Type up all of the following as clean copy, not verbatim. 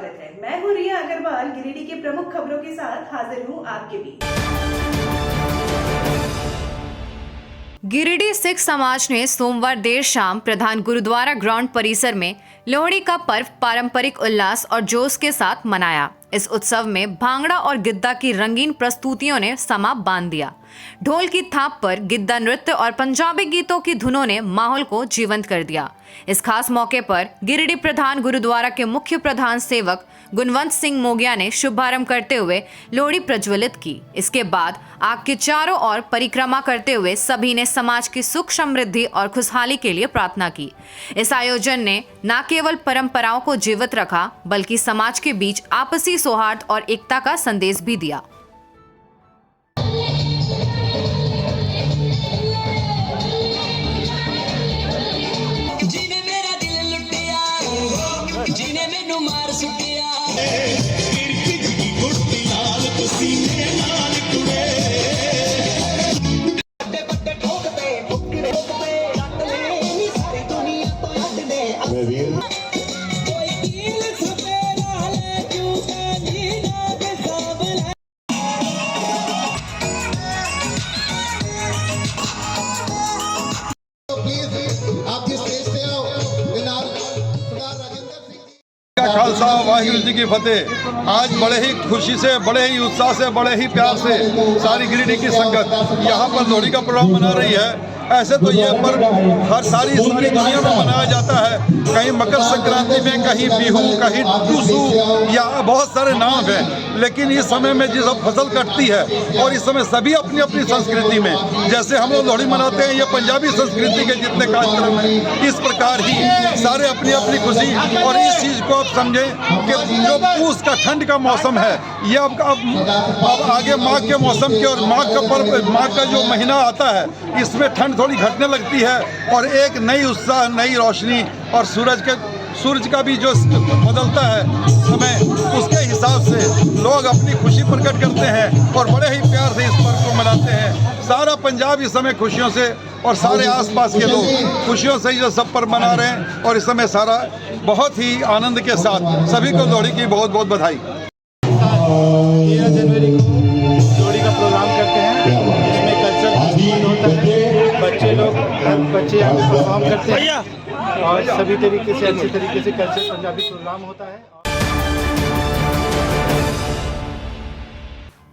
स्वागत है। मैं हूँ रिया अग्रवाल, गिरिडीह की प्रमुख खबरों के साथ हाजिर हूँ आपके बीच। गिरिडीह सिख समाज ने सोमवार देर शाम प्रधान गुरुद्वारा ग्राउंड परिसर में लोहड़ी का पर्व पारंपरिक उल्लास और जोश के साथ मनाया। इस उत्सव में भांगड़ा और गिद्दा की रंगीन प्रस्तुतियों ने समा बांध दिया। ढोल की थाप पर गिद्दा नृत्य और पंजाबी गीतों की धुनों ने माहौल को जीवंत कर दिया। इस खास मौके पर गिरिडीह प्रधान गुरुद्वारा के मुख्य प्रधान सेवक गुणवंत सिंह मोगिया ने शुभारंभ करते हुए लोहड़ी प्रज्वलित की। इसके बाद आग के चारों ओर परिक्रमा करते हुए सभी ने समाज की सुख समृद्धि और खुशहाली के लिए प्रार्थना की। इस आयोजन ने न केवल परंपराओं को जीवित रखा बल्कि समाज के बीच आपसी सौहार्द और एकता का संदेश भी दिया। जीने मैनू मार सुटिया खालसा वाहिगुरु जी की फतेह। आज बड़े ही खुशी से, बड़े ही उत्साह से, बड़े ही प्यार से सारी गिरिडीह की संगत यहाँ पर लोहड़ी का प्रोग्राम मना रही है। ऐसे तो ये पर्व हर सारी दुनिया में मनाया जाता है, कहीं मकर संक्रांति में, कहीं बिहू, कहीं टूसू, या बहुत सारे नाम हैं। लेकिन इस समय में जिस फसल कटती है और इस समय सभी अपनी अपनी संस्कृति में, जैसे हम लोग लोहड़ी मनाते हैं, ये पंजाबी संस्कृति के जितने कार्यक्रम हैं, इस प्रकार ही सारे अपनी अपनी खुशी। और इस चीज़ को आप समझें कि जो पूस का ठंड का मौसम है, ये अब आगे माघ के मौसम के और माघ का पर्व, माघ का जो महीना आता है, इसमें ठंड थोड़ी घटने लगती है और एक नई उत्साह, नई रोशनी और सूरज का भी जो बदलता है समय, उसके हिसाब से लोग अपनी खुशी प्रकट करते हैं और बड़े ही प्यार से इस पर्व को मनाते हैं। सारा पंजाब इस समय खुशियों से और सारे आसपास के लोग खुशियों से ये सब पर्व मना रहे हैं और इस समय सारा बहुत ही आनंद के साथ सभी को लोहड़ी की बहुत बहुत बधाई। 13 जनवरी को लोहड़ी का प्रोग्राम करते हैं, जिसमें कल्चर होता है। बच्चे यहाँ पे परफॉर्म करते हैं और सभी तरीके से अच्छे तरीके से कल्चर पंजाबी प्रोग्राम होता है।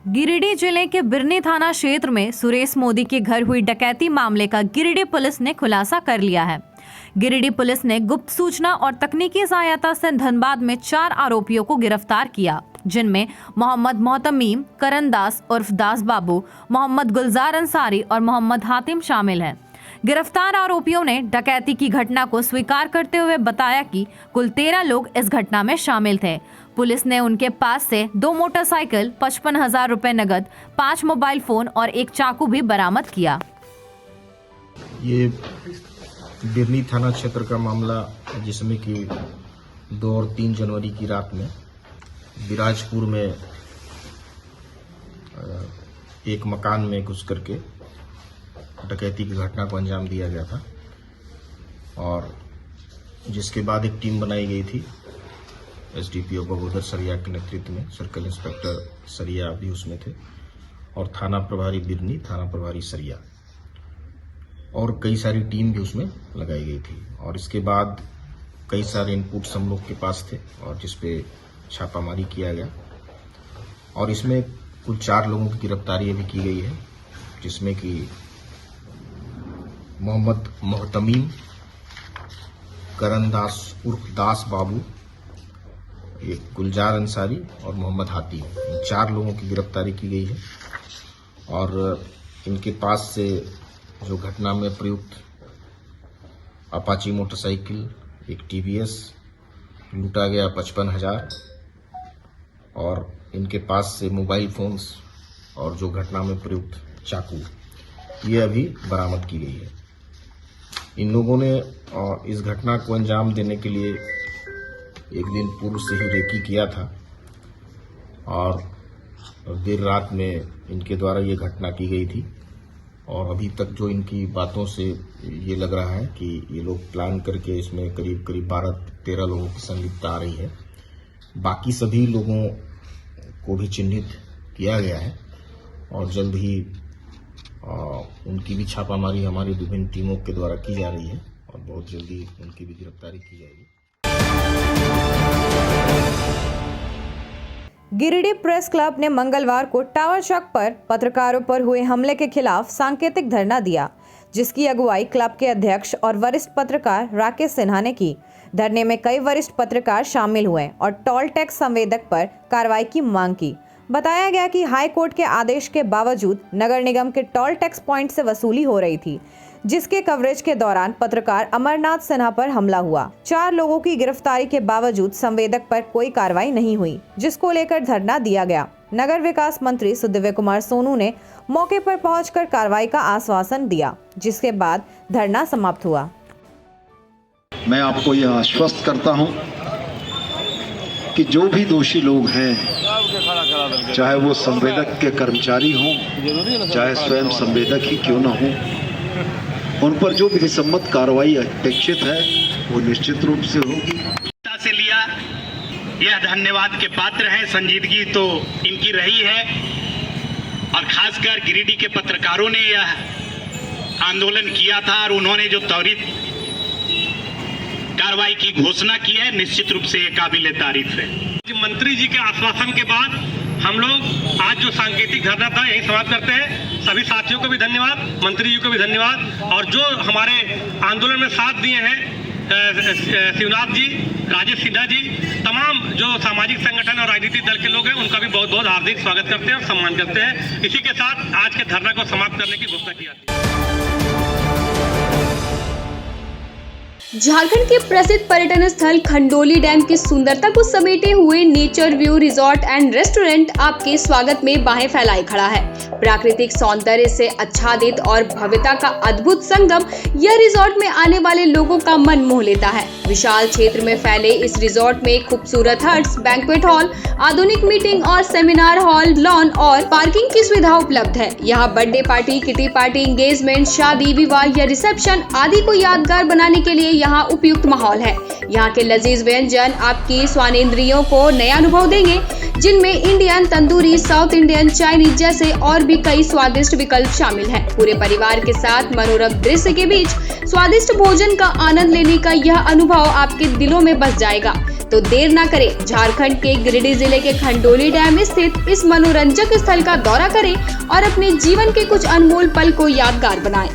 गिरिडीह जिले के बिरनी थाना क्षेत्र में सुरेश मोदी के घर हुई डकैती मामले का गिरिडीह पुलिस ने खुलासा कर लिया है। गिरिडीह पुलिस ने गुप्त सूचना और तकनीकी सहायता से धनबाद में 4 आरोपियों को गिरफ्तार किया, जिनमें मोहम्मद मोहतमीम, करण दास उर्फ दास बाबू, मोहम्मद गुलजार अंसारी और मोहम्मद हातिम शामिल हैं। गिरफ्तार आरोपियों ने डकैती की घटना को स्वीकार करते हुए बताया कि कुल 13 लोग इस घटना में शामिल थे। पुलिस ने उनके पास से 2 मोटरसाइकिल, 55,000 रुपए नगद, 5 मोबाइल फोन और 1 चाकू भी बरामद किया। ये बिरनी थाना क्षेत्र का मामला, जिसमें कि 2 और 3 जनवरी की रात में बिराजपुर में एक मकान में घुस करके डकैती की घटना को अंजाम दिया गया था और जिसके बाद एक टीम बनाई गई थी एसडीपीओ बगोदर सरिया के नेतृत्व में। सर्कल इंस्पेक्टर सरिया भी उसमें थे और थाना प्रभारी बिरनी, थाना प्रभारी सरिया और कई सारी टीम भी उसमें लगाई गई थी। और इसके बाद कई सारे इनपुट्स हम लोग के पास थे और जिसपे छापामारी किया गया और इसमें कुल 4 लोगों की गिरफ्तारी अभी की गई है, जिसमें कि मोहम्मद मोहतमीम, करण दास उर्फ दास बाबू, एक गुलजार अंसारी और मोहम्मद हातिम, इन 4 लोगों की गिरफ्तारी की गई है। और इनके पास से जो घटना में प्रयुक्त अपाची मोटरसाइकिल, एक टीवीएस लूटा गया 55,000 और इनके पास से मोबाइल फोन्स और जो घटना में प्रयुक्त चाकू, ये अभी बरामद की गई है। इन लोगों ने इस घटना को अंजाम देने के लिए एक दिन पूर्व से ही रेकी किया था और देर रात में इनके द्वारा ये घटना की गई थी। और अभी तक जो इनकी बातों से ये लग रहा है कि ये लोग प्लान करके इसमें करीब 12-13 लोगों की संलिप्तता आ रही है। बाकी सभी लोगों को भी चिन्हित किया गया है और जल्द ही उनकी भी छापामारी हमारी विभिन्न टीमों के द्वारा की जा रही है और बहुत जल्दी उनकी भी गिरफ्तारी की जाएगी। गिरिडीह प्रेस क्लब ने मंगलवार को टावर चौक पर पत्रकारों पर हुए हमले के खिलाफ सांकेतिक धरना दिया, जिसकी अगुवाई क्लब के अध्यक्ष और वरिष्ठ पत्रकार राकेश सिन्हा ने की। धरने में कई वरिष्ठ पत्रकार शामिल हुए और टोल टैक्स संवेदक पर कार्रवाई की मांग की। बताया गया कि हाई कोर्ट के आदेश के बावजूद नगर निगम के टोल टैक्स पॉइंट से वसूली हो रही थी, जिसके कवरेज के दौरान पत्रकार अमरनाथ सिन्हा पर हमला हुआ। 4 लोगों की गिरफ्तारी के बावजूद संवेदक पर कोई कार्रवाई नहीं हुई, जिसको लेकर धरना दिया गया। नगर विकास मंत्री सुदिव्य कुमार सोनू ने मौके पर पहुंचकर कार्रवाई का आश्वासन दिया, जिसके बाद धरना समाप्त हुआ। मैं आपको यह आश्वस्त करता हूं कि जो भी दोषी लोग हैं, चाहे वो संवेदक के कर्मचारी हों, चाहे स्वयं संवेदक ही क्यों न हो, उन पर जो विधिसम्मत कार्रवाई अपेक्षित है वो निश्चित रूप से होगी। से लिया, यह धन्यवाद के पात्र हैं। संजीदगी तो इनकी रही है और खासकर गिरिडीह के पत्रकारों ने यह आंदोलन किया था और उन्होंने जो त्वरित कार्रवाई की घोषणा की है, निश्चित रूप से ये काबिल तारीफ है। मंत्री जी के आश्वासन के बाद हम लोग आज जो सांकेतिक धरना था यही समाप्त करते हैं। सभी साथियों को भी धन्यवाद, मंत्री जी को भी धन्यवाद और जो हमारे आंदोलन में साथ दिए हैं शिवनाथ जी, राजेश सिन्हा जी, तमाम जो सामाजिक संगठन और राजनीतिक दल के लोग हैं, उनका भी बहुत बहुत हार्दिक स्वागत करते हैं और सम्मान करते हैं। इसी के साथ आज के धरना को समाप्त करने की घोषणा की जाती है। झारखंड के प्रसिद्ध पर्यटन स्थल खंडोली डैम की सुंदरता को समेटे हुए nature view resort and restaurant आपके स्वागत में बाहें फैलाए खड़ा है। प्राकृतिक सौंदर्य से आच्छादित और भव्यता का अद्भुत संगम यह रिजॉर्ट में आने वाले लोगों का मन मोह लेता है। विशाल क्षेत्र में फैले इस रिजॉर्ट में खूबसूरत हट्स, बैंक्वेट हॉल, आधुनिक मीटिंग और सेमिनार हॉल, लॉन और पार्किंग की सुविधा उपलब्ध है। यहाँ birthday party, kitty party, engagement, शादी, विवाह या रिसेप्शन आदि को यादगार बनाने के लिए यहाँ उपयुक्त माहौल है। यहाँ के लजीज व्यंजन आपकी स्वानेंद्रियों को नया अनुभव देंगे, जिनमें Indian, tandoori, south Indian, Chinese जैसे और भी कई स्वादिष्ट विकल्प शामिल हैं। पूरे परिवार के साथ मनोरम दृश्य के बीच स्वादिष्ट भोजन का आनंद लेने का यह अनुभव आपके दिलों में बस जाएगा। तो देर ना करें, झारखंड के गिरिडीह जिले के खंडोली डैम स्थित इस मनोरंजक स्थल का दौरा करें और अपने जीवन के कुछ अनमोल पल को यादगार बनाएं।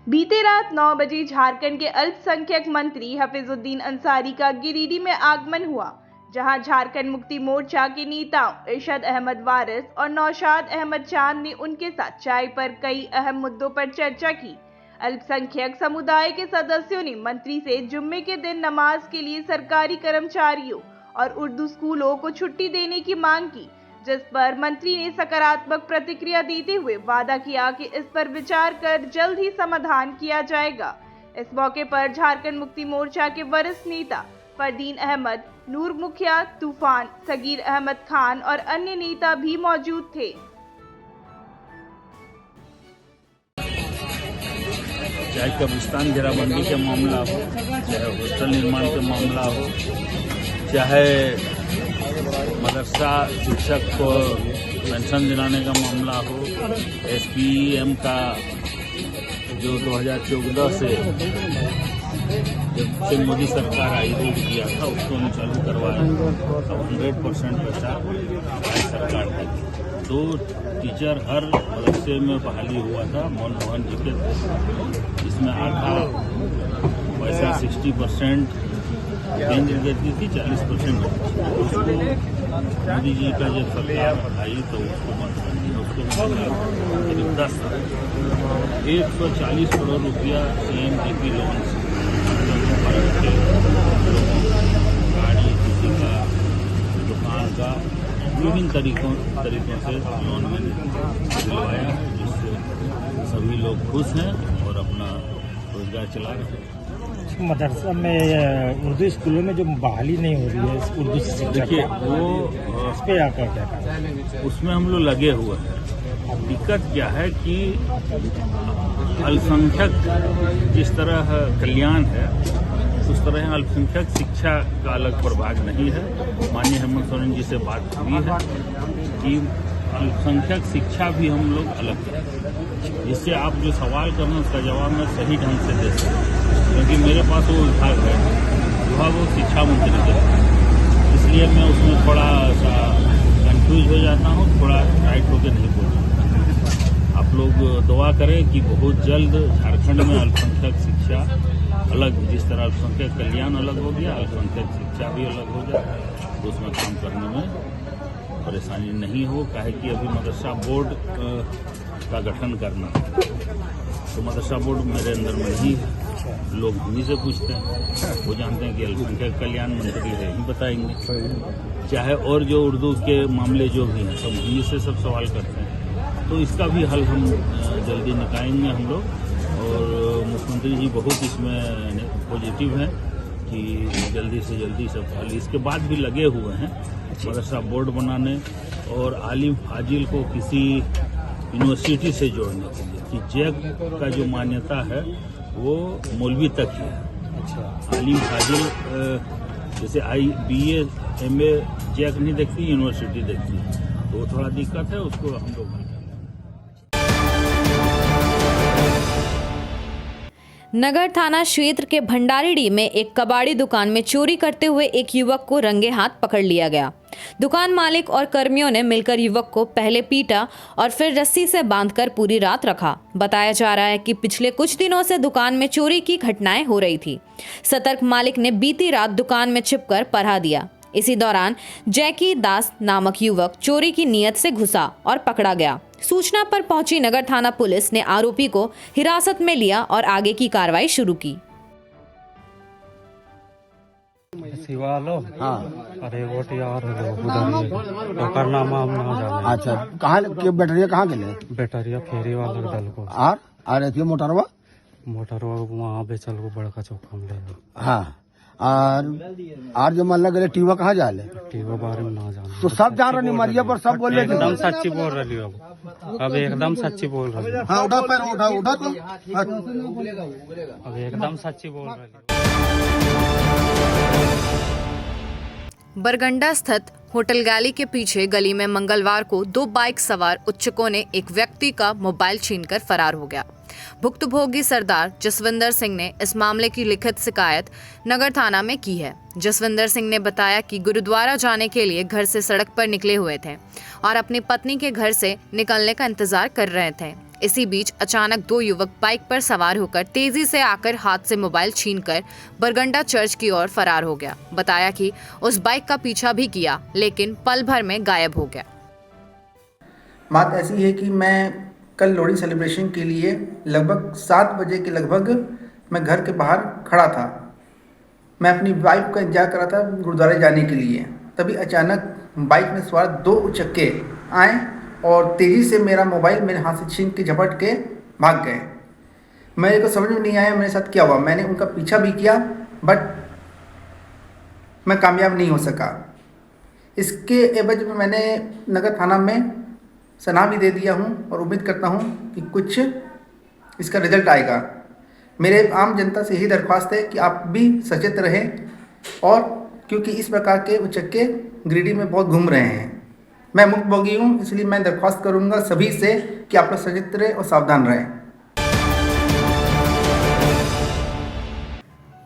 बीते रात 9 बजे झारखंड के अल्पसंख्यक मंत्री हफीजुद्दीन अंसारी का गिरिडीह में आगमन हुआ, जहां झारखंड मुक्ति मोर्चा के नेताओं इरशाद अहमद वारिस और नौशाद अहमद चांद ने उनके साथ चाय पर कई अहम मुद्दों पर चर्चा की। अल्पसंख्यक समुदाय के सदस्यों ने मंत्री से जुम्मे के दिन नमाज के लिए सरकारी कर्मचारियों और उर्दू स्कूलों को छुट्टी देने की मांग की, जिस पर मंत्री ने सकारात्मक प्रतिक्रिया देते हुए वादा किया कि इस पर विचार कर जल्द ही समाधान किया जाएगा। इस मौके पर झारखंड मुक्ति मोर्चा के वरिष्ठ नेता फरदीन अहमद, नूर मुखिया, तूफान, सगीर अहमद खान और अन्य नेता भी मौजूद थे। चाहे कब्रिस्तान घेराबंदी का मामला हो, चाहे हॉस्टल निर्माण का मामला हो, चाहे मदरसा शिक्षक को पेंशन दिलाने का मामला हो, SPEM का जो 2014 से जब से मोदी सरकार आई रोक किया था उसको हम चालू करवाया। अब 100% पैसा सरकार देगी। 2 टीचर हर मदरसे में बहाली हुआ था मनमोहन जी के, इसमें आधा पैसा 60% केंद्र देती थी, 40% उसको मोदी जी का जब सरकार आई तो उसको करीब 140 करोड़ रुपया CMDP लोन गाड़ी, किसी का दुकान का विभिन्न तरीकों से लोन मैंने दिलवाया, जिससे सभी लोग खुश हैं और अपना रोजगार चला रहे हैं। मदरसा में उर्दू स्कूलों में जो बहाली नहीं हो रही है उर्दू से शिक्षा, देखिए वो उस पर आपका क्या कहना? उसमें हम लोग लगे हुए हैं। दिक्कत क्या है कि अल्पसंख्यक जिस तरह कल्याण है, उस तरह अल्पसंख्यक शिक्षा का अलग प्रभाग नहीं है। माननीय हेमंत सोरेन जी से बात हुई है कि अल्पसंख्यक शिक्षा भी हम लोग अलग करें, जिससे आप जो सवाल कर रहे हैं उसका जवाब मैं सही ढंग से दे सकूं, क्योंकि मेरे पास वो विभाग है, वो शिक्षा मंत्री के, इसलिए मैं उसमें थोड़ा सा कंफ्यूज हो जाता हूँ, थोड़ा टाइट होकर नहीं बोल रहा। आप लोग दुआ करें कि बहुत जल्द झारखंड में अल्पसंख्यक शिक्षा अलग, जिस तरह अल्पसंख्यक कल्याण अलग हो गया, अल्पसंख्यक शिक्षा भी अलग हो जाए, तो उसमें काम करने में परेशानी नहीं हो। काहे कि अभी मदरसा बोर्ड का गठन करना, तो मदरसा बोर्ड मेरे अंदर में नहीं है। लोग उन्हीं से पूछते हैं, वो जानते हैं कि अल्पसंख्यक कल्याण मंत्री है, ही बताएंगे। चाहे और जो उर्दू के मामले जो भी हैं, सब उन्हीं से सब सवाल करते हैं। तो इसका भी हल हम जल्दी निकालेंगे हम लोग, और मुख्यमंत्री जी बहुत इसमें पॉजिटिव हैं कि जल्दी से जल्दी सब हल। इसके बाद भी लगे हुए हैं मदरसा बोर्ड बनाने और आलिम फाजिल को किसी यूनिवर्सिटी से जोड़ने के लिए, कि जैक का जो मान्यता है वो मौलवी तक ही है। आलिम फाजिल जैसे BA MA जैक नहीं देखती, यूनिवर्सिटी देखती है, तो थोड़ा दिक्कत है, उसको हम लोग हल करेंगे। नगर थाना क्षेत्र के भंडारीडीह में एक कबाड़ी दुकान में चोरी करते हुए एक युवक को रंगे हाथ पकड़ लिया गया। दुकान मालिक और कर्मियों ने मिलकर युवक को पहले पीटा और फिर रस्सी से बांधकर पूरी रात रखा। बताया जा रहा है कि पिछले कुछ दिनों से दुकान में चोरी की घटनाएं हो रही थी। सतर्क मालिक ने बीती रात दुकान में छिपकर पहरा दिया। इसी दौरान जैकी दास नामक युवक चोरी की नीयत से घुसा और पकड़ा गया। सूचना पर पहुंची नगर थाना पुलिस ने आरोपी को हिरासत में लिया और आगे की कार्रवाई शुरू की। हाँ, अरे वोट यार उधर नाम हम ना जाने। अच्छा, कहाँ के बैटरिया कहाँ के ले? बैटरिया फेरी वाला दल को। और थी मोटरवा वहाँ बेचल को बड़का चौक हम ले। हाँ, और जो मन लगे टीवा कहाँ जा ले? टीवा बारे में ना जाने। तो सब जान रहे मरिया पर सब बोल रहे एकदम सच्ची बोल रही हो, अब एकदम सच्ची बोल रही। हाँ, उठा पैर उठा तो अब एकदम सच्ची बोल रही। बरगंडा स्थित होटल गैली के पीछे गली में मंगलवार को 2 बाइक सवार उच्चकों ने एक व्यक्ति का मोबाइल छीनकर फरार हो गया। भुक्तभोगी सरदार जसविंदर सिंह ने इस मामले की लिखित शिकायत नगर थाना में की है। जसविंदर सिंह ने बताया कि गुरुद्वारा जाने के लिए घर से सड़क पर निकले हुए थे और अपनी पत्नी के घर से निकलने का इंतजार कर रहे थे। इसी बीच अचानक 2 युवक बाइक पर सवार होकर तेजी से आकर हाथ से मोबाइल छीनकर बरगंडा चर्च की ओर फरार हो गया। बताया कि उस बाइक का पीछा भी किया, लेकिन पल भर में गायब हो गया। बात ऐसी है कि मैं कल लोहड़ी सेलिब्रेशन के लिए लगभग 7 बजे के लगभग मैं घर के बाहर खड़ा था। मैं अपनी बाइक का इंतजार कर रहा था गुरुद्वारे जाने के लिए। तभी अचानक बाइक में सवार 2 उचक्के आए और तेज़ी से मेरा मोबाइल मेरे हाथ से छीन के झपट के भाग गए। मेरे को समझ में नहीं आया मेरे साथ क्या हुआ। मैंने उनका पीछा भी किया बट मैं कामयाब नहीं हो सका। इसके एवज में मैंने नगर थाना में सलाह भी दे दिया हूं और उम्मीद करता हूं कि कुछ इसका रिजल्ट आएगा। मेरे आम जनता से यही दरख्वास्त है कि आप भी सचेत रहें, और क्योंकि इस प्रकार के उचक्के गिरिडीह में बहुत घूम रहे हैं। मैं मुक्तभोगी हूं, इसलिए मैं दरख्वास्त करूंगा सभी से कि आप लोग सचेत रहें और सावधान रहें।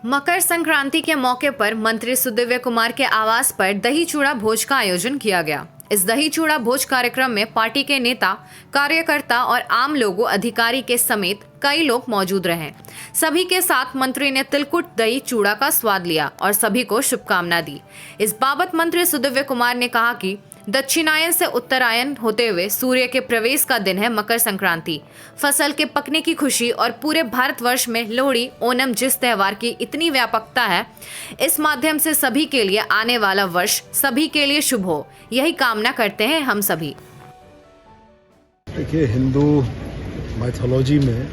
मकर संक्रांति के मौके पर मंत्री सुदिव्य कुमार के आवास पर दही चूड़ा भोज का आयोजन किया गया। इस दही चूड़ा भोज कार्यक्रम में पार्टी के नेता, कार्यकर्ता और आम लोगों, अधिकारी के समेत कई लोग मौजूद रहे। सभी के साथ मंत्री ने तिलकुट दही चूड़ा का स्वाद लिया और सभी को शुभकामना दी। इस बाबत मंत्री सुदिव्य कुमार ने कहा कि दक्षिणायन से उत्तरायण होते हुए सूर्य के प्रवेश का दिन है मकर संक्रांति। फसल के पकने की खुशी और पूरे भारतवर्ष में लोहड़ी, ओणम जिस त्योहार की इतनी व्यापकता है, इस माध्यम से सभी के लिए आने वाला वर्ष सभी के लिए शुभ हो, यही कामना करते हैं हम सभी। देखिए, हिंदू माइथोलॉजी में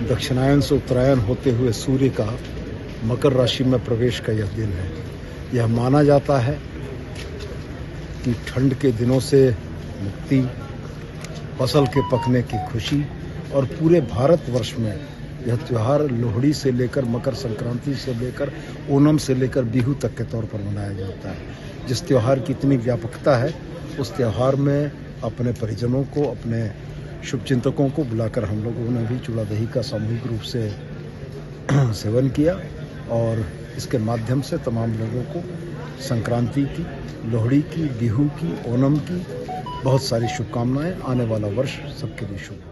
दक्षिणायन से उत्तरायण होते हुए सूर्य का मकर राशि में प्रवेश का यह दिन है। यह माना जाता है कि ठंड के दिनों से मुक्ति, फसल के पकने की खुशी और पूरे भारतवर्ष में यह त्यौहार लोहड़ी से लेकर मकर संक्रांति से लेकर ओणम से लेकर बिहू तक के तौर पर मनाया जाता है। जिस त्यौहार की इतनी व्यापकता है, उस त्यौहार में अपने परिजनों को, अपने शुभचिंतकों को बुलाकर हम लोगों ने भी चूड़ा दही का सामूहिक रूप से सेवन किया और इसके माध्यम से तमाम लोगों को संक्रांति की, लोहड़ी की, बिहू की, ओणम की बहुत सारी शुभकामनाएं। आने वाला वर्ष सबके लिए शुभ हो।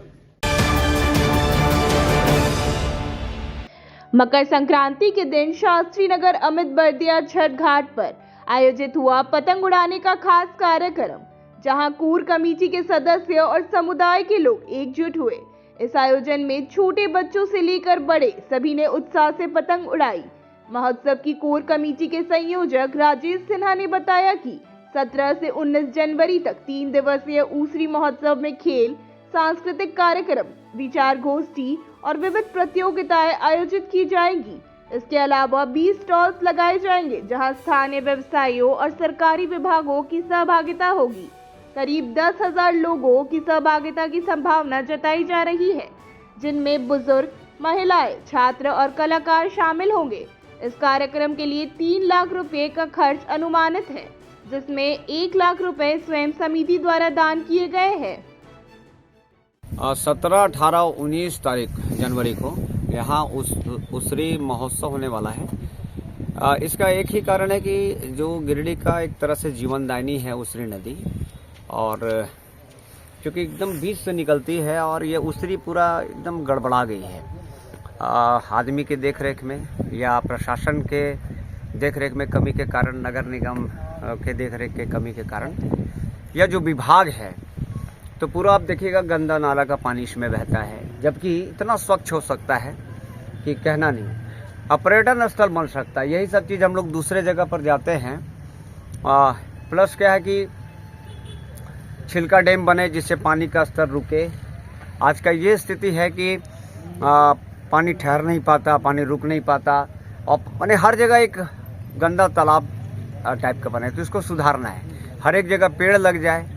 मकर संक्रांति के दिन शास्त्री नगर अमित बर्दिया छठ घाट पर आयोजित हुआ पतंग उड़ाने का खास कार्यक्रम, जहां कूर कमेटी के सदस्य और समुदाय के लोग एकजुट हुए। इस आयोजन में छोटे बच्चों से लेकर बड़े सभी ने उत्साह से पतंग उड़ाई। महोत्सव की कोर कमेटी के संयोजक राजेश सिन्हा ने बताया कि 17 से 19 जनवरी तक 3 दिवसीय ऊसरी महोत्सव में खेल, सांस्कृतिक कार्यक्रम, विचार गोष्ठी और विविध प्रतियोगिताएं आयोजित की जाएंगी। इसके अलावा 20 स्टॉल्स लगाए जाएंगे, जहां स्थानीय व्यवसायियों और सरकारी विभागों की सहभागिता होगी। करीब 10,000 लोगों की सहभागिता की संभावना जताई जा रही है, जिनमें बुजुर्ग, महिलाएं, छात्र और कलाकार शामिल होंगे। इस कार्यक्रम के लिए 3 लाख रुपए का खर्च अनुमानित है, जिसमें 1 लाख रुपए स्वयं समिति द्वारा दान किए गए हैं। 17, 18, 19 तारीख जनवरी को यहाँ उसरी महोत्सव होने वाला है। इसका एक ही कारण है कि जो गिरिडीह का एक तरह से जीवनदायिनी है उसरी नदी, और क्योंकि एकदम बीच से निकलती है और ये उसरी पूरा एकदम गड़बड़ा गई है। आदमी के देखरेख में या प्रशासन के देखरेख में कमी के कारण, नगर निगम के देखरेख के कमी के कारण, यह जो विभाग है तो पूरा आप देखिएगा गंदा नाला का पानी इसमें बहता है, जबकि इतना स्वच्छ हो सकता है कि कहना नहीं। पर्यटन स्थल बन सकता है। यही सब चीज़ हम लोग दूसरे जगह पर जाते हैं। प्लस क्या है कि छिलका डैम बने जिससे पानी का स्तर रुके। आज का ये स्थिति है कि पानी ठहर नहीं पाता, पानी रुक नहीं पाता और मैंने हर जगह एक गंदा तालाब टाइप का बने, तो इसको सुधारना है। हर एक जगह पेड़ लग जाए।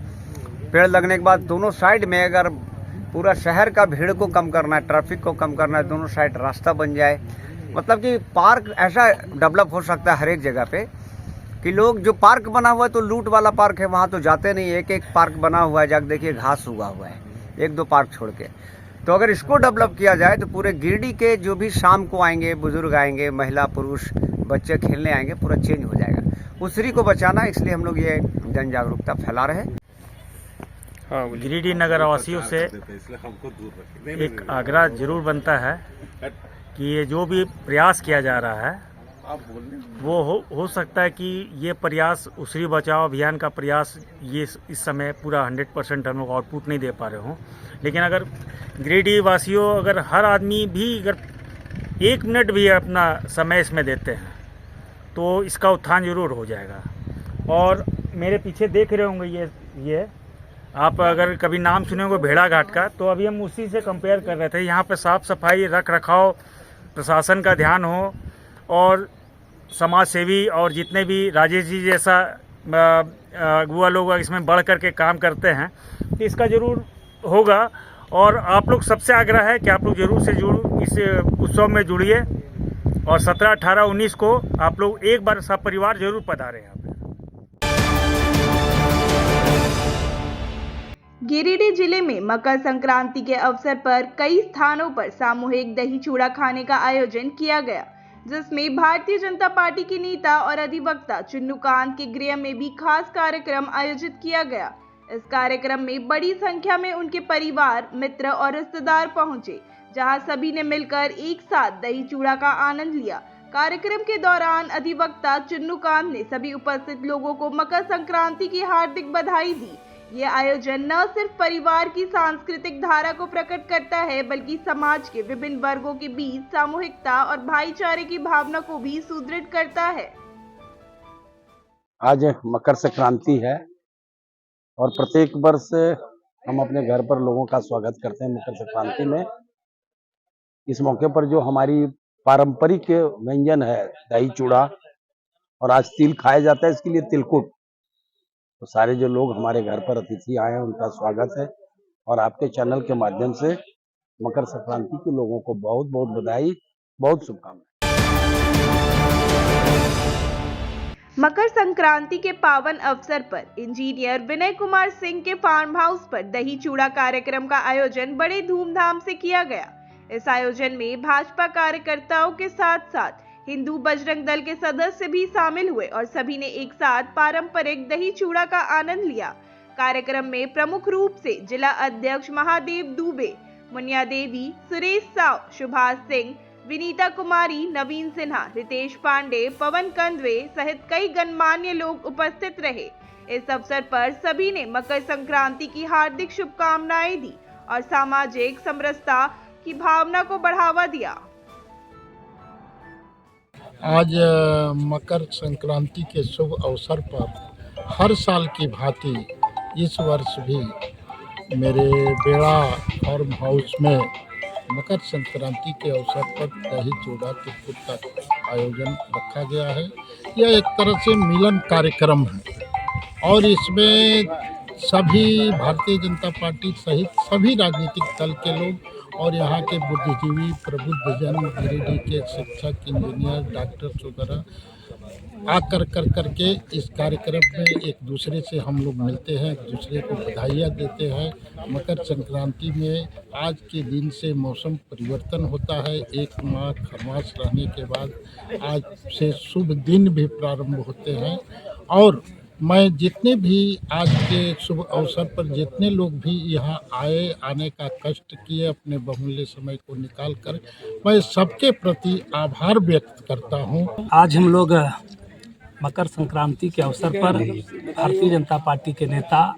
पेड़ लगने के बाद दोनों साइड में अगर पूरा शहर का भीड़ को कम करना है, ट्रैफिक को कम करना है, दोनों साइड रास्ता बन जाए। मतलब कि पार्क ऐसा डेवलप हो सकता है हर एक जगह पे कि लोग, जो पार्क बना हुआ है तो लूट वाला पार्क है, वहाँ तो जाते नहीं। एक एक पार्क बना हुआ है, जाकर देखिए घास उगा हुआ है, 1-2 पार्क छोड़ के। तो अगर इसको डेवलप किया जाए तो पूरे गिरिडीह के जो भी शाम को आएंगे, बुजुर्ग आएंगे, महिला पुरुष बच्चे खेलने आएंगे, पूरा चेंज हो जाएगा। उसरी को बचाना, इसलिए हम लोग ये जन जागरूकता फैला रहे हैं। गिरिडीह नगरवासियों से एक आग्रह जरूर बनता है कि ये जो भी प्रयास किया जा रहा है वो हो सकता है कि ये प्रयास, उसरी बचाओ अभियान का प्रयास, ये इस समय पूरा 100% हम लोग आउटपुट नहीं दे पा रहे हों, लेकिन अगर गिरिडीह वासियों, अगर हर आदमी भी अगर 1 मिनट भी अपना समय इसमें देते हैं तो इसका उत्थान जरूर हो जाएगा। और मेरे पीछे देख रहे होंगे ये आप अगर कभी नाम सुने होंगे भेड़ा घाट का, तो अभी हम उसी से कंपेयर कर रहे थे। यहाँ पे साफ़ सफाई, रख रखाव, प्रशासन का ध्यान हो और समाज सेवी और जितने भी राजेश जी जैसा अगुआ लोग इसमें बढ़ कर के काम करते हैं, तो इसका ज़रूर होगा। और आप लोग सबसे आग्रह है कि आप लोग ज़रूर से इस उत्सव में जुड़िए और 17, 18, 19 को आप लोग एक बार सब परिवार जरूर पधारें यहाँ पे। गिरिडीह जिले में मकर संक्रांति के अवसर पर कई स्थानों पर सामूहिक दही चूड़ा खाने का आयोजन किया गया, जिसमें भारतीय जनता पार्टी के नेता और अधिवक्ता चुन्नूकांत के गृह में भी खास कार्यक्रम आयोजित किया गया। इस कार्यक्रम में बड़ी संख्या में उनके परिवार, मित्र और रिश्तेदार पहुंचे, जहां सभी ने मिलकर एक साथ दही चूड़ा का आनंद लिया। कार्यक्रम के दौरान अधिवक्ता चुन्नूकांत ने सभी उपस्थित लोगों को मकर संक्रांति की हार्दिक बधाई दी। ये आयोजन न सिर्फ परिवार की सांस्कृतिक धारा को प्रकट करता है, बल्कि समाज के विभिन्न वर्गों के बीच सामूहिकता और भाईचारे की भावना को भी सुदृढ़ करता है। आज मकर संक्रांति है और प्रत्येक वर्ष हम अपने घर पर लोगों का स्वागत करते हैं मकर संक्रांति में। इस मौके पर जो हमारी पारंपरिक व्यंजन है दही चूड़ा, और आज तिल खाया जाता है, इसके लिए तिलकुट। तो सारे जो लोग हमारे घर पर अतिथि आए हैं उनका स्वागत है और आपके चैनल के माध्यम से मकर संक्रांति के लोगों को बहुत बहुत बधाई, बहुत शुभकामनाएं। मकर संक्रांति के पावन अवसर पर इंजीनियर विनय कुमार सिंह के फार्म हाउस पर दही चूड़ा कार्यक्रम का आयोजन बड़े धूमधाम से किया गया। इस आयोजन में भाजपा कार्यकर्ताओं के साथ साथ हिंदू बजरंग दल के सदस्य भी शामिल हुए और सभी ने एक साथ पारंपरिक दही चूड़ा का आनंद लिया। कार्यक्रम में प्रमुख रूप से जिला अध्यक्ष महादेव दुबे, मुनिया देवी, सुरेश साव, सुभाष सिंह, विनीता कुमारी, नवीन सिन्हा, रितेश पांडे, पवन कंदवे सहित कई गणमान्य लोग उपस्थित रहे। इस अवसर पर सभी ने मकर संक्रांति की हार्दिक शुभकामनाएं दी और सामाजिक समरसता की भावना को बढ़ावा दिया। आज मकर संक्रांति के शुभ अवसर पर हर साल की भांति इस वर्ष भी मेरे बेड़ा फार्म हाउस में मकर संक्रांति के अवसर पर दही चूड़ा तिलकुट का आयोजन रखा गया है। यह एक तरह से मिलन कार्यक्रम है और इसमें सभी भारतीय जनता पार्टी सहित सभी राजनीतिक दल के लोग और यहाँ के बुद्धिजीवी, प्रबुद्धजन, गिरिडीह के शिक्षक, इंजीनियर, डॉक्टर वगैरह आकर करके इस कार्यक्रम में एक दूसरे से हम लोग मिलते हैं, एक दूसरे को बधाइयाँ देते हैं। मकर संक्रांति में आज के दिन से मौसम परिवर्तन होता है। एक माह खरमास रहने के बाद आज से शुभ दिन भी प्रारंभ होते हैं और मैं जितने भी आज के शुभ अवसर पर जितने लोग भी यहाँ आने का कष्ट किए अपने बहुमूल्य समय को निकाल कर, मैं सबके प्रति आभार व्यक्त करता हूँ। आज हम लोग मकर संक्रांति के अवसर पर भारतीय जनता पार्टी के नेता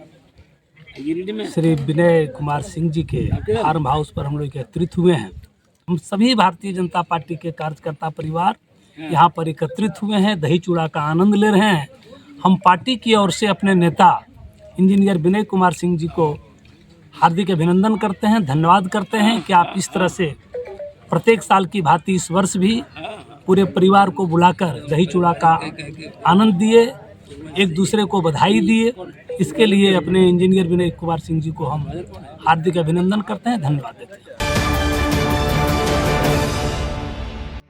श्री विनय कुमार सिंह जी के फार्म हाउस पर हम लोग एकत्रित हुए हैं। हम सभी भारतीय जनता पार्टी के कार्यकर्ता परिवार यहाँ पर एकत्रित हुए हैं, दही चूड़ा का आनंद ले रहे हैं। हम पार्टी की ओर से अपने नेता इंजीनियर विनय कुमार सिंह जी को हार्दिक अभिनंदन करते हैं, धन्यवाद करते हैं कि आप इस तरह से प्रत्येक साल की भांति इस वर्ष भी पूरे परिवार को बुलाकर दही चूड़ा का आनंद दिए, एक दूसरे को बधाई दिए। इसके लिए अपने इंजीनियर विनय कुमार सिंह जी को हम हार्दिक अभिनंदन करते हैं, धन्यवाद देते हैं।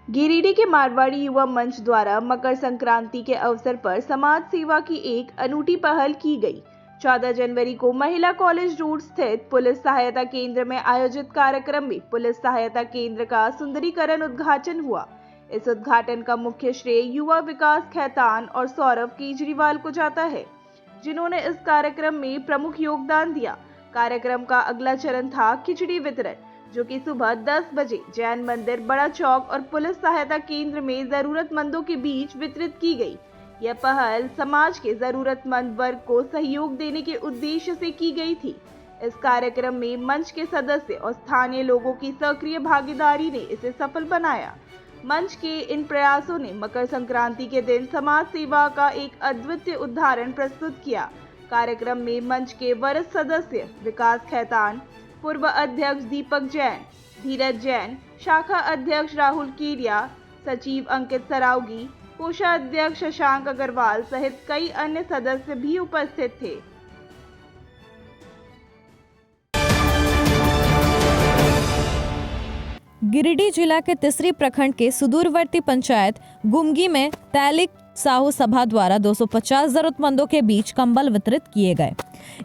गिरिडीह के मारवाड़ी युवा मंच द्वारा मकर संक्रांति के अवसर पर समाज सेवा की एक अनूठी पहल की गई। 14 जनवरी को महिला कॉलेज रोड स्थित पुलिस सहायता केंद्र में आयोजित कार्यक्रम में पुलिस सहायता केंद्र का सुंदरीकरण उद्घाटन हुआ। इस उद्घाटन का मुख्य श्रेय युवा विकास खैतान और सौरभ केजरीवाल को जाता है, जिन्होंने इस कार्यक्रम में प्रमुख योगदान दिया। कार्यक्रम का अगला चरण था खिचड़ी वितरण, जो कि सुबह 10 बजे जैन मंदिर, बड़ा चौक और पुलिस सहायता केंद्र में जरूरतमंदों के बीच वितरित की गई। यह पहल समाज के जरूरतमंद वर्ग को सहयोग देने के उद्देश्य से की गई थी। इस कार्यक्रम में मंच के सदस्य और स्थानीय लोगों की सक्रिय भागीदारी ने इसे सफल बनाया। मंच के इन प्रयासों ने मकर संक्रांति के दिन समाज सेवा का एक अद्वितीय उदाहरण प्रस्तुत किया। कार्यक्रम में मंच के वरिष्ठ सदस्य विकास खैतान, पूर्व अध्यक्ष दीपक जैन, धीरज जैन, शाखा अध्यक्ष राहुल कीरिया, सचिव अंकित सरावगी, कोषाध्यक्ष शशांक अग्रवाल सहित कई अन्य सदस्य भी उपस्थित थे। गिरिडीह जिला के तिसरी प्रखंड के सुदूरवर्ती पंचायत गुमगी में तैलिक साहू सभा द्वारा 250 जरूरतमंदों के बीच कंबल वितरित किए गए।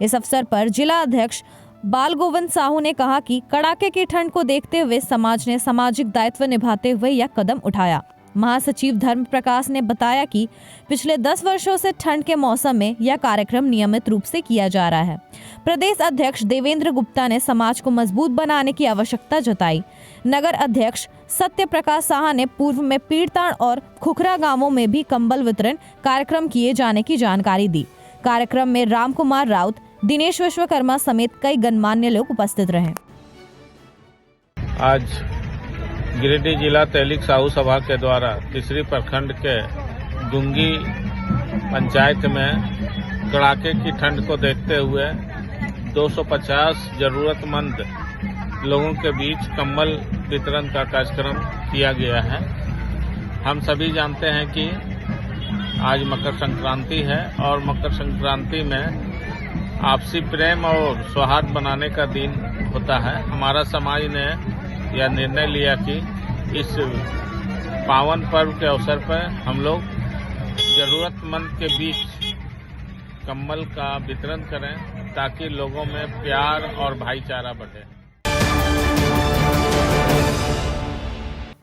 इस अवसर पर जिला अध्यक्ष बाल गोविंद साहू ने कहा कि कड़ाके की ठंड को देखते हुए समाज ने सामाजिक दायित्व निभाते हुए यह कदम उठाया। महासचिव धर्म प्रकाश ने बताया कि पिछले 10 वर्षों से ठंड के मौसम में यह कार्यक्रम नियमित रूप से किया जा रहा है। प्रदेश अध्यक्ष देवेंद्र गुप्ता ने समाज को मजबूत बनाने की आवश्यकता जताई। नगर अध्यक्ष सत्य प्रकाश साहा ने पूर्व में पीड़ताड़ और खुखरा गांवों में भी कंबल वितरण कार्यक्रम किए जाने की जानकारी दी। कार्यक्रम में राम कुमार राउत, दिनेश विश्वकर्मा समेत कई गणमान्य लोग उपस्थित रहे। आज गिरिडीह जिला तैलिक साहू सभा के द्वारा तीसरी प्रखंड के गुंगी पंचायत में कड़ाके की ठंड को देखते हुए 250 जरूरतमंद लोगों के बीच कंबल वितरण का कार्यक्रम किया गया है। हम सभी जानते हैं कि आज मकर संक्रांति है और मकर संक्रांति में आपसी प्रेम और सौहार्द बनाने का दिन होता है। हमारा समाज ने यह निर्णय लिया कि इस पावन पर्व के अवसर पर हम लोग जरूरतमंद के बीच कंबल का वितरण करें ताकि लोगों में प्यार और भाईचारा बढ़े।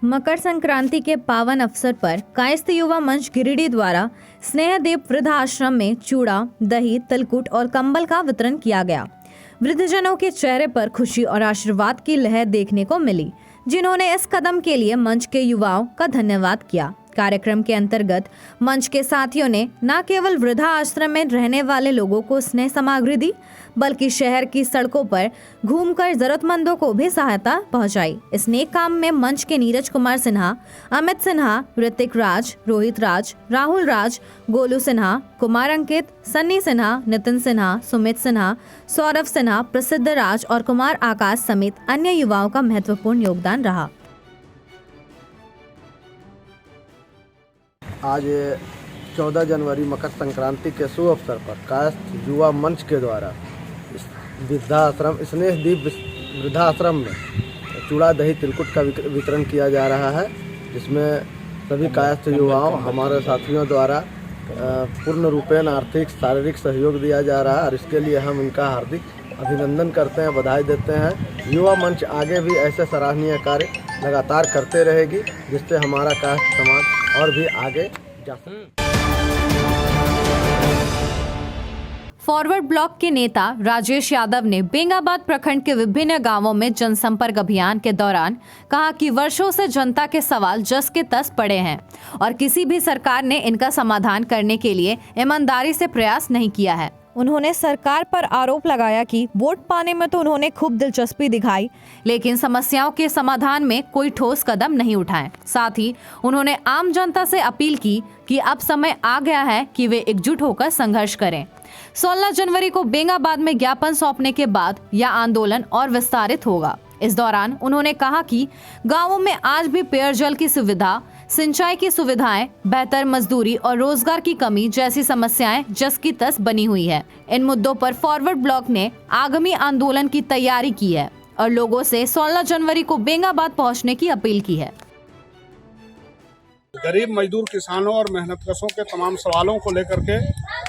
मकर संक्रांति के पावन अवसर पर कायस्थ युवा मंच गिरिडीह द्वारा स्नेहदीप वृद्धाश्रम में चूड़ा, दही, तिलकुट और कंबल का वितरण किया गया। वृद्धजनों के चेहरे पर खुशी और आशीर्वाद की लहर देखने को मिली, जिन्होंने इस कदम के लिए मंच के युवाओं का धन्यवाद किया। कार्यक्रम के अंतर्गत मंच के साथियों ने न केवल वृद्धा आश्रम में रहने वाले लोगों को स्नेह सामग्री दी, बल्कि शहर की सड़कों पर घूमकर जरूरतमंदों को भी सहायता पहुंचाई। इस नेक काम में मंच के नीरज कुमार सिन्हा, अमित सिन्हा, ऋतिक राज, रोहित राज, राहुल राज, गोलू सिन्हा, कुमार अंकित, सन्नी सिन्हा, नितिन सिन्हा, सुमित सिन्हा, सौरभ सिन्हा, प्रसिद्ध राज और कुमार आकाश समेत अन्य युवाओं का महत्वपूर्ण योगदान रहा। आज 14 जनवरी मकर संक्रांति के शुभ अवसर पर कायस्थ युवा मंच के द्वारा वृद्धाश्रम स्नेहदीप वृद्धाश्रम में चूड़ा, दही, तिलकुट का वितरण किया जा रहा है, जिसमें सभी कायस्थ युवाओं हमारे साथियों द्वारा पूर्ण रूपेण आर्थिक शारीरिक सहयोग दिया जा रहा है और इसके लिए हम इनका हार्दिक अभिनंदन करते हैं, बधाई देते हैं। युवा मंच आगे भी ऐसे सराहनीय कार्य लगातार करते रहेगी, जिससे हमारा कायस्थ समाज और भी आगे जा सके। फॉरवर्ड ब्लॉक के नेता राजेश यादव ने बेंगाबाद प्रखंड के विभिन्न गांवों में जनसंपर्क अभियान के दौरान कहा कि वर्षों से जनता के सवाल जस के तस पड़े हैं और किसी भी सरकार ने इनका समाधान करने के लिए ईमानदारी से प्रयास नहीं किया है। उन्होंने सरकार पर आरोप लगाया कि वोट पाने में तो उन्होंने खूब दिलचस्पी दिखाई, लेकिन समस्याओं के समाधान में कोई ठोस कदम नहीं उठाए। साथ ही उन्होंने आम जनता से अपील की कि अब समय आ गया है कि वे एकजुट होकर संघर्ष करें। 16 जनवरी को बेंगाबाद में ज्ञापन सौंपने के बाद यह आंदोलन और विस्तारित होगा। इस दौरान उन्होंने कहा कि गाँवों में आज भी पेयजल की सुविधा, सिंचाई की सुविधाएं, बेहतर मजदूरी और रोजगार की कमी जैसी समस्याएं जस की तस बनी हुई है। इन मुद्दों पर फॉरवर्ड ब्लॉक ने आगामी आंदोलन की तैयारी की है और लोगों से 16 जनवरी को बेंगाबाद पहुंचने की अपील की है। गरीब मजदूर किसानों और मेहनतकशों के तमाम सवालों को लेकर के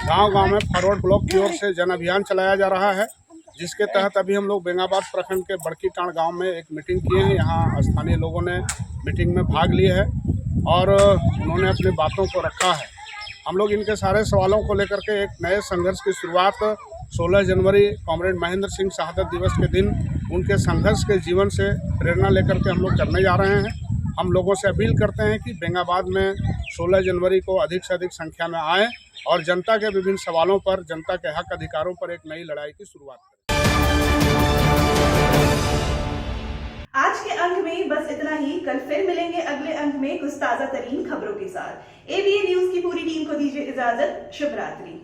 गांव-गांव में फॉरवर्ड ब्लॉक की ओर से जन अभियान चलाया जा रहा है, जिसके तहत अभी हम लोग बेंगाबाद प्रखंड के बड़की टाँड़ गाँव में एक मीटिंग किए हैं। यहाँ स्थानीय लोगों ने मीटिंग में भाग लिए है और उन्होंने अपनी बातों को रखा है। हम लोग इनके सारे सवालों को लेकर के एक नए संघर्ष की शुरुआत 16 जनवरी कॉमरेड महेंद्र सिंह शहादत दिवस के दिन उनके संघर्ष के जीवन से प्रेरणा लेकर के हम लोग करने जा रहे हैं। हम लोगों से अपील करते हैं कि बेंगाबाद में 16 जनवरी को अधिक से अधिक संख्या में आएँ और जनता के विभिन्न सवालों पर, जनता के हक अधिकारों पर एक नई लड़ाई की शुरुआत करें। आज के अंक में बस इतना ही। कल फिर मिलेंगे अगले अंक में कुछ ताजा तरीन खबरों के साथ। ABA न्यूज की पूरी टीम को दीजिए इजाजत। शुभ रात्रि।